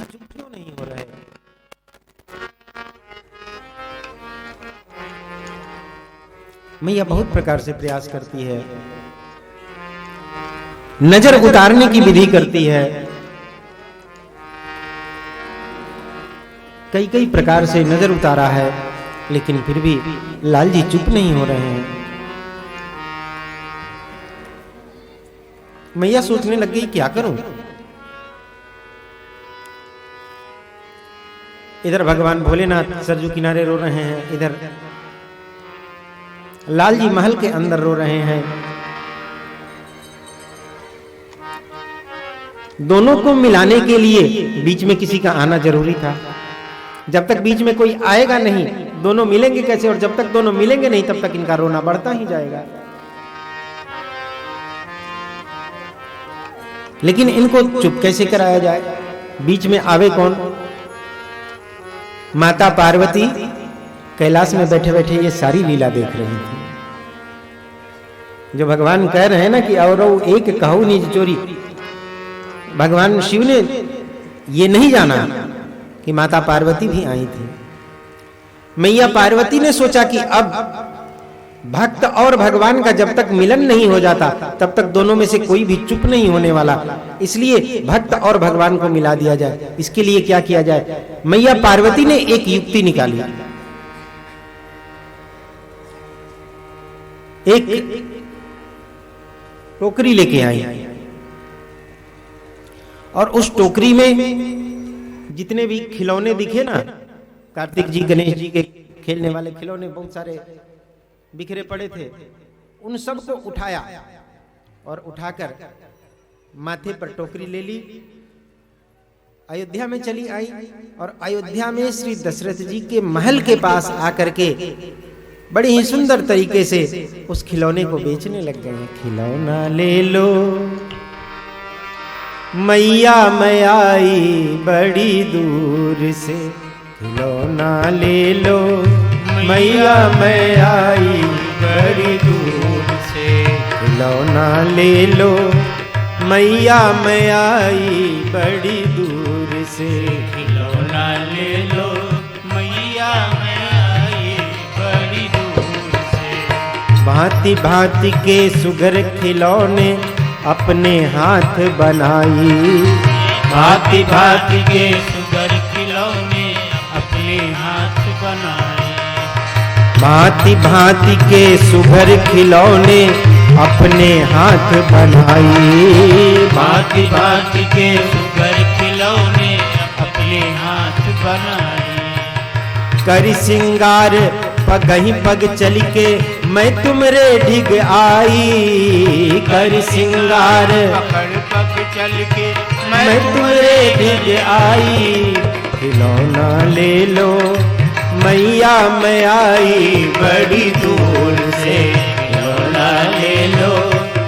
चुप क्यों नहीं हो रहे? मैया बहुत प्रकार से प्रयास करती है, नजर उतारने की विधि करती है, कई कई प्रकार से नजर उतारा है, लेकिन फिर भी लाल जी चुप नहीं हो रहे हैं। मैया सोचने लग गई क्या करूं। इधर भगवान भोलेनाथ सरजू किनारे रो रहे हैं, इधर लाल जी महल के अंदर रो रहे हैं। दोनों को मिलाने के लिए बीच में किसी का आना जरूरी था। जब तक बीच में कोई आएगा नहीं, दोनों मिलेंगे कैसे? और जब तक दोनों मिलेंगे नहीं, तब तक इनका रोना बढ़ता ही जाएगा। लेकिन इनको चुप कैसे कराया जाए? बीच में आवे कौन? माता पार्वती कैलाश में बैठे बैठे ये सारी लीला देख रही थी। जो भगवान कह रहे हैं ना कि और एक कहू निज चोरी, भगवान शिव ने ये नहीं जाना कि माता पार्वती भी आई थी। मैया पार्वती ने सोचा कि अब भक्त और भगवान का जब तक मिलन नहीं हो जाता, तब तक दोनों में से कोई भी चुप नहीं होने वाला, इसलिए भक्त और भगवान को मिला दिया जाए। इसके लिए क्या किया जाए? मैया पार्वती ने एक युक्ति निकाली। एक टोकरी लेके आई और उस टोकरी में जितने भी खिलौने दिखे ना, कार्तिक जी गणेश जी के खेलने वाले खिलौने बहुत सारे बिखरे पड़े थे, उन सब को उठाया और उठाकर माथे पर टोकरी ले ली, अयोध्या में चली आई और अयोध्या में श्री दशरथ जी के महल के पास आकर के बड़े ही सुंदर तरीके से उस खिलौने को बेचने लग गए। खिलौना ले लो मैया मैं आई बड़ी दूर से, खिलौना ले लो मैया मैं आई बड़ी दूर से, खिलौना ले लो मैया मैं आई बड़ी दूर से, खिलौना ले लो मैया मैं आई बड़ी दूर से। भांति भांति के सुघर खिलौने अपने हाथ बनाई, भांति भांति के सुगर खिलौने अपने हाथ बनाए, भांति भांति के सुघर खिलौने अपने हाथ बनाई, भांति भांति के सुगर खिलौने अपने हाथ बनाए। कर सिंगार पगही पग चल के मैं तुमरे ढिग आई, कर सिंगार पकड़ पग चल के मैं तुमरे ढिग आई, खिलौना ले लो मैया मैं आई बड़ी दूर से, खिलौना ले लो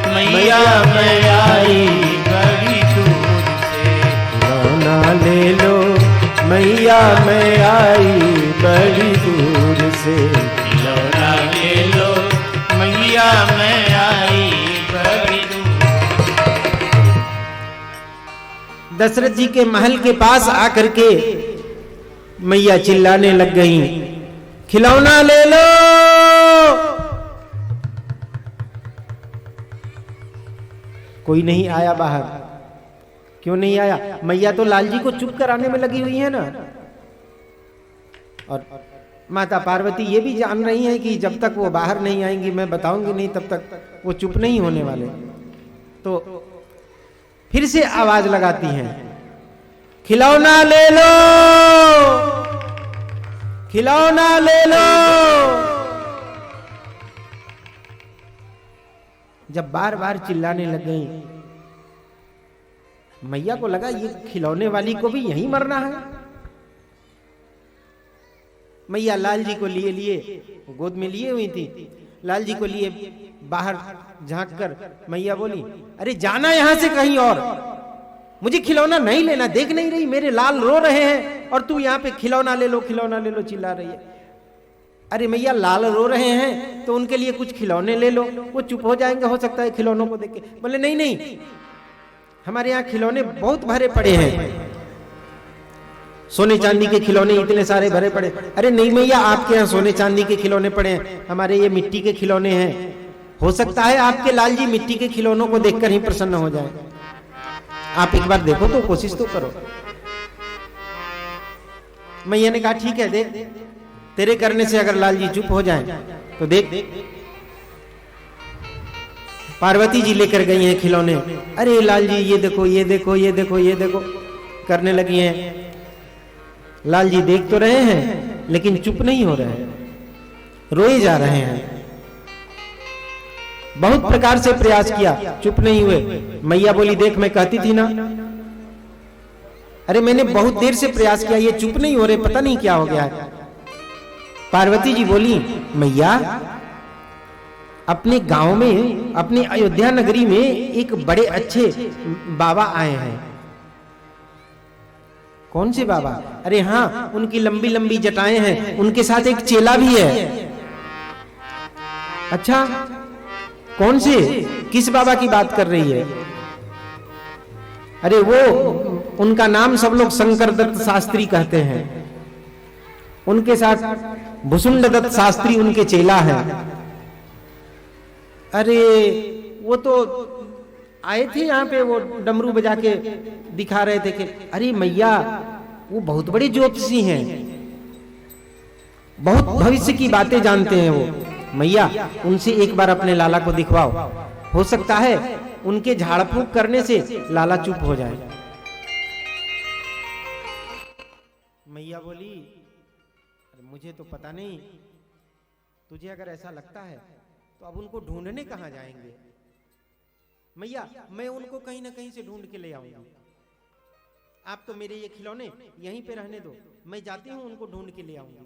मैया मैं आई बड़ी दूर से, खिलौना ले लो मैया मैं आई बड़ी दूर से, खिलौना ले लो मैया मैं आई बड़ी दूर। दशरथ जी के महल के पास आकर के मैया चिल्लाने लग गई, खिलौना ले लो। कोई नहीं आया बाहर। क्यों नहीं आया? मैया तो लाल जी को चुप कराने में लगी हुई है ना। और माता पार्वती ये भी जान रही है कि जब तक वो बाहर नहीं आएंगी, मैं बताऊंगी नहीं, तब तक वो चुप नहीं होने वाले। तो फिर से आवाज लगाती हैं, खिलौना ले लो, खिलौना ले लो। जब बार बार चिल्लाने लग गई, मैया को लगा ये खिलौने वाली को भी यहीं मरना है। मैया लाल जी को लिए लिए गोद में लिए हुई थी, लाल जी को लिए बाहर झांक कर मैया बोली, अरे जाना यहां से कहीं और, मुझे खिलौना नहीं लेना। देख नहीं रही मेरे लाल रो रहे हैं और तू यहाँ पे खिलौना ले लो, खिलौना ले लो चिल्ला रही है। अरे मैया लाल रो रहे हैं तो उनके लिए कुछ खिलौने ले लो, वो चुप हो जाएंगे, हो सकता है खिलौनों को देख के। बोले नहीं नहीं, हमारे यहाँ खिलौने बहुत भरे पड़े हैं, सोने चांदी के खिलौने इतने सारे भरे पड़े। अरे नहीं मैया, आपके यहाँ सोने चांदी के खिलौने पड़े हैं, हमारे ये मिट्टी के खिलौने हैं। हो सकता है आपके लाल जी मिट्टी के खिलौनों को देखकर ही प्रसन्न हो जाए। आप एक बार देखो तो, कोशिश तो करो। मैया ने कहा ठीक है, देख, तेरे करने से अगर लाल जी चुप हो जाए तो देख। पार्वती जी लेकर गई हैं खिलौने। अरे लाल जी ये देखो, ये देखो, ये देखो, ये देखो करने लगी हैं। लाल जी देख तो रहे हैं लेकिन चुप नहीं हो रहे हैं, रोए जा रहे हैं। बहुत प्रकार से प्रयास किया, चुप नहीं हुए। मैया बोली देख, मैं कहती थी ना, अरे मैंने बहुत देर से प्रयास किया, ये चुप नहीं हो रहे, पता नहीं क्या हो गया है। पार्वती जी बोली मैया, अपने गांव में, अपने अयोध्या नगरी में एक बड़े अच्छे बाबा आए हैं। कौन से बाबा? अरे हाँ, उनकी लंबी लंबी जटाएं हैं, उनके साथ एक चेला भी है। अच्छा, कौन से, किस बाबा की बात कर रही है? अरे वो, उनका नाम सब लोग शंकर दत्त शास्त्री कहते हैं। उनके साथ भुसुंड दत्त शास्त्री उनके चेला है। अरे वो तो आए थे यहाँ पे, वो डमरू बजा के दिखा रहे थे कि अरे मैया वो बहुत बड़े ज्योतिषी हैं, बहुत भविष्य की बातें जानते हैं वो। मैया उनसे एक बार अपने लाला को दिखवाओ, हो सकता है उनके झाड़ फूंक करने से लाला चुप हो जाए। मैया बोली मुझे तो पता नहीं, तुझे अगर ऐसा लगता है तो अब उनको ढूंढने कहां जाएंगे? मैया मैं उनको कहीं ना कहीं से ढूंढ के ले आऊंगी, आप तो मेरे ये खिलौने यहीं पे रहने दो, मैं जाती हूँ उनको ढूंढ के ले आऊंगी।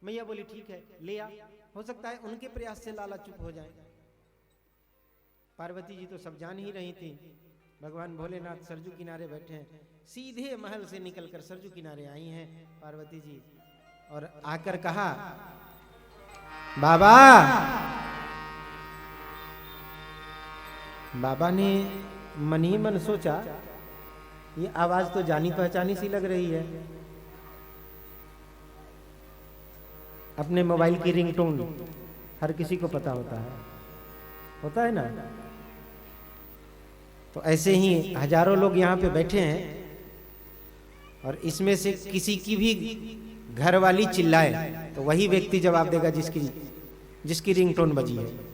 मैया बोली ठीक है, ले आ, हो सकता है उनके प्रयास से लाला चुप हो जाए। पार्वती जी तो सब जान ही रही थी, भगवान भोलेनाथ सरजू किनारे बैठे हैं। सीधे महल से निकलकर सरजू किनारे आई हैं पार्वती जी, और आकर कहा बाबा। बाबा ने मन ही मन सोचा ये आवाज तो जानी पहचानी सी लग रही है। अपने मोबाइल की रिंगटोन हर किसी को पता होता है ना। तो ऐसे ही हजारों लोग यहाँ पे बैठे हैं और इसमें से किसी की भी घर वाली चिल्लाए तो वही व्यक्ति जवाब देगा जिसकी रिंगटोन बजी है।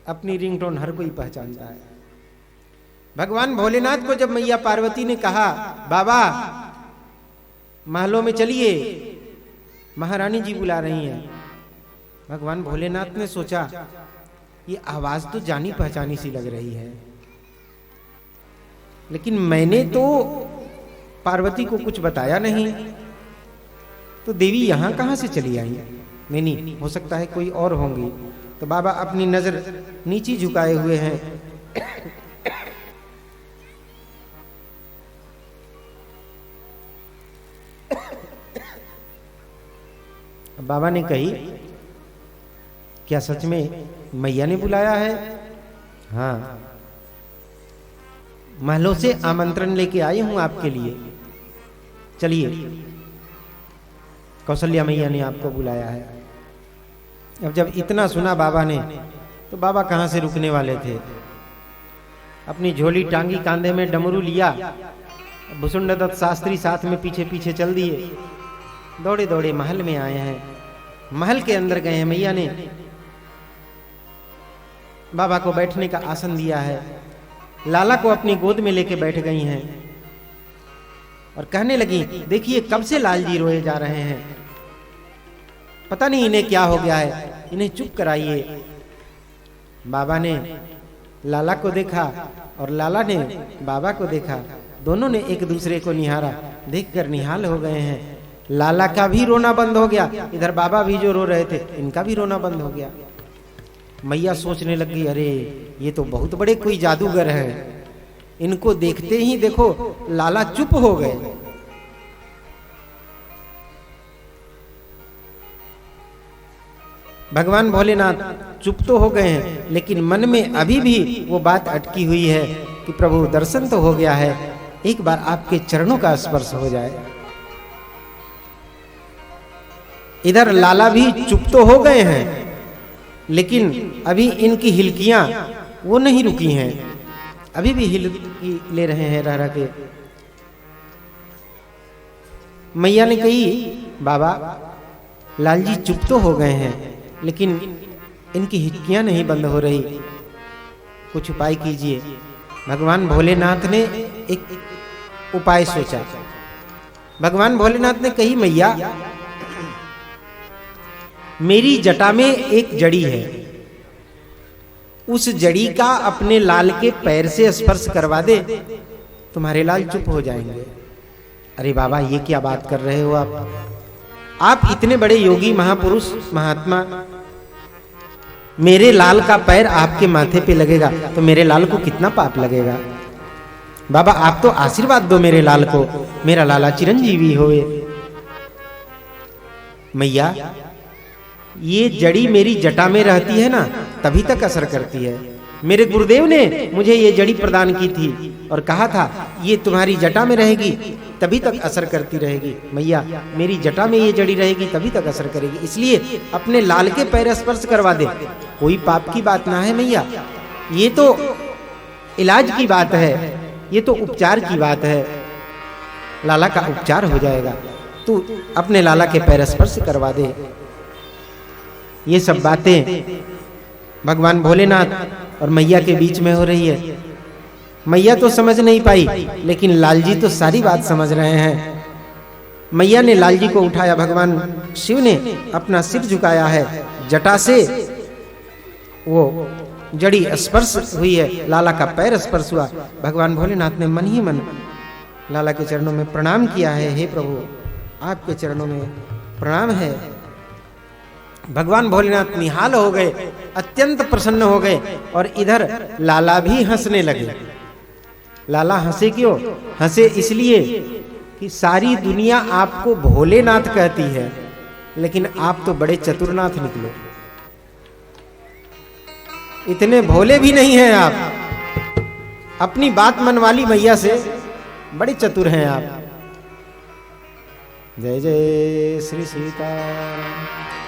अपनी रिंगटोन हर कोई पहचानता है। भगवान भोलेनाथ को जब मैया पार्वती ने कहा बाबा महलों में चलिए, महारानी जी बुला रही हैं, भगवान भोलेनाथ ने सोचा ये आवाज तो जानी पहचानी सी लग रही है, लेकिन मैंने तो पार्वती को कुछ बताया नहीं, तो देवी यहां कहां से चली आई? नहीं, हो सकता है कोई और होंगी। तो बाबा अपनी नजर नीचे झुकाए हुए हैं। बाबा ने कही क्या सच में मैया ने बुलाया है? हाँ, महलों से आमंत्रण लेके आई हूं आपके लिए, चलिए कौशल्या मैया ने आपको बुलाया है। अब जब इतना सुना बाबा ने तो बाबा कहां से रुकने वाले थे। अपनी झोली टांगी, कांधे में डमरू लिया, भुसुंड दत्त शास्त्री साथ में पीछे पीछे चल दिए। दौड़े दौड़े महल में आए हैं। महल के अंदर गए हैं। मैया ने बाबा को बैठने का आसन दिया है, लाला को अपनी गोद में लेके बैठ गई हैं और कहने लगी देखिए कब से लाल जी रोए जा रहे हैं, पता नहीं इन्हें क्या हो गया है, इन्हें चुप कराइए। बाबा ने लाला को देखा और लाला ने बाबा को देखा, दोनों ने एक दूसरे को निहारा, देखकर निहाल हो गए हैं। लाला का भी रोना बंद हो गया, इधर बाबा भी जो रो रहे थे इनका भी रोना बंद हो गया। मैया सोचने लगी अरे ये तो बहुत बड़े कोई जादूगर हैं, इनको देखते ही देखो लाला चुप हो गए। भगवान भोलेनाथ चुप तो हो गए हैं, लेकिन मन में अभी भी वो बात अटकी हुई है कि प्रभु दर्शन तो हो गया है, एक बार आपके चरणों का स्पर्श हो जाए। इधर लाला भी चुप तो हो गए हैं, लेकिन अभी इनकी हिलकियां वो नहीं रुकी हैं, अभी भी हिलकी ले रहे हैं रह रह के। मैया ने कही, बाबा लाल जी चुप तो हो गए हैं, लेकिन इनकी हिचकियां नहीं बंद हो रही, कुछ उपाय कीजिए। भगवान भोलेनाथ ने एक उपाय सोचा। भगवान भोलेनाथ ने कही, मैया मेरी जटा में एक जड़ी है, उस जड़ी का अपने लाल के पैर से स्पर्श करवा दे, तुम्हारे लाल चुप हो जाएंगे। अरे बाबा ये क्या बात कर रहे हो आप इतने बड़े योगी महापुरुष महात्मा, मेरे लाल का पैर आपके माथे पे लगेगा तो मेरे लाल को कितना पाप लगेगा। बाबा आप तो आशीर्वाद दो मेरे लाल को, मेरा लाला चिरंजीवी होए। मैया ये जड़ी मेरी जटा में रहती है ना, तभी तक असर करती है। मेरे गुरुदेव ने मुझे ये जड़ी प्रदान की थी और कहा था ये तुम्हारी जटा में रहेगी तभी तक असर करती रहेगी। मैया मेरी जटा में ये जड़ी रहेगी तभी तक असर करेगी, इसलिए अपने लाल के पैर स्पर्श करवा दे। कोई पाप की बात ना है मैया, ये तो इलाज की बात है, ये तो उपचार की बात है, लाला का उपचार हो जाएगा, तू अपने लाला के पैर स्पर्श करवा दे। ये सब बातें भगवान भोलेनाथ और मैया के बीच में हो रही है। मैया तो समझ नहीं पाई, लेकिन लाल जी तो सारी बात समझ रहे हैं। मैया ने लाल जी को उठाया, भगवान शिव ने अपना सिर झुकाया है, जटा से वो जड़ी स्पर्श हुई है, लाला का पैर स्पर्श हुआ। भगवान भोलेनाथ ने मन ही मन लाला के चरणों में प्रणाम किया है, हे प्रभु आपके चरणों में प्रणाम है। भगवान भोलेनाथ निहाल हो गए, अत्यंत प्रसन्न हो गए, और इधर लाला भी हंसने लगे। लाला हंसे क्यों? हंसे इसलिए कि सारी दुनिया आपको भोलेनाथ कहती है, लेकिन आप तो बड़े चतुरनाथ निकले, इतने भोले भी नहीं हैं आप। अपनी बात मनवाली मैया से, बड़े चतुर हैं आप। जय जय श्री सीताराम।